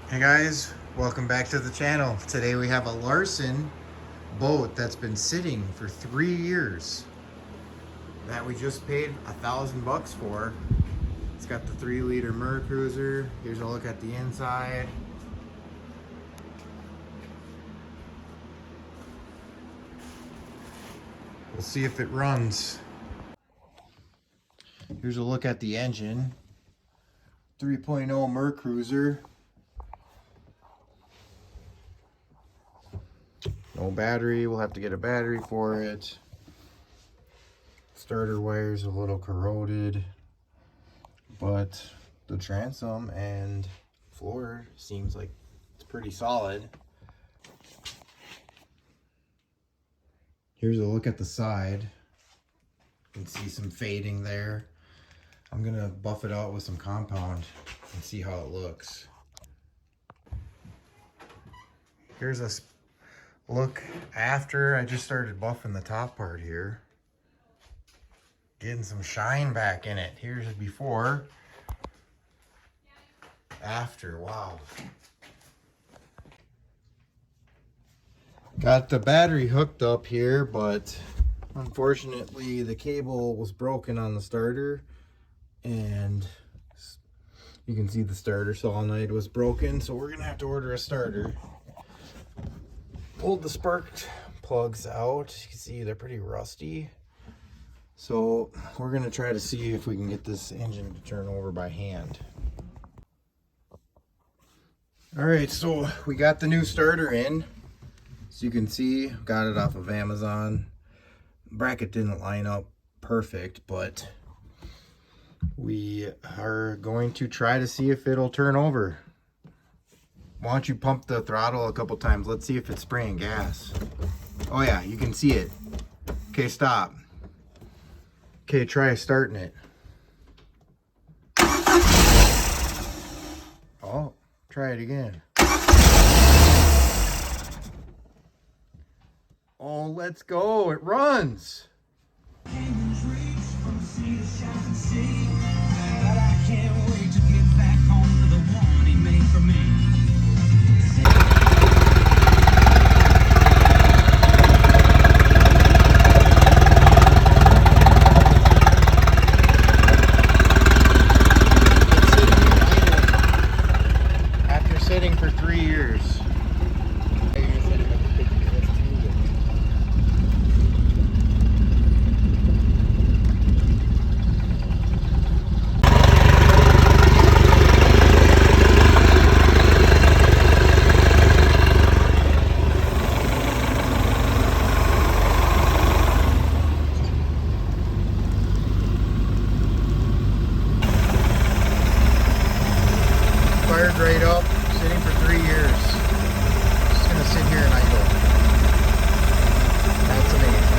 Hey guys, welcome back to the channel. Today we have a Larson boat that's been sitting for 3 years that we just paid $1,000 for. It's got the 3-liter Cruiser. Here's a look at the inside. We'll see if it runs. Here's a look at the engine. 3.0 Cruiser. No battery, we'll have to get a battery for it. Starter wire's a little corroded, but the transom and floor seems like it's pretty solid. Here's a look at the side. You can see some fading there. I'm gonna buff it out with some compound and see how it looks. Here's a look after I just started buffing the top part here. Getting some shine back in it. Here's a before. After, wow. Got the battery hooked up here, but unfortunately the cable was broken on the starter, and you can see the starter solenoid was broken, so we're gonna have to order a starter. Pulled the spark plugs out. You can see they're pretty rusty. So we're gonna try to see if we can get this engine to turn over by hand. All right, so we got the new starter in. So you can see, got it off of Amazon. Bracket didn't line up perfect, but we are going to try to see if it'll turn over. Why don't you pump the throttle a couple times? Let's see if it's spraying gas. Oh yeah, you can see it. Okay, stop. Okay, try starting it. Oh, try it again. Oh, let's go. It runs. Sitting for 3 years. Fired right up. Sitting for 3 years. Just gonna sit here and idle. That's amazing.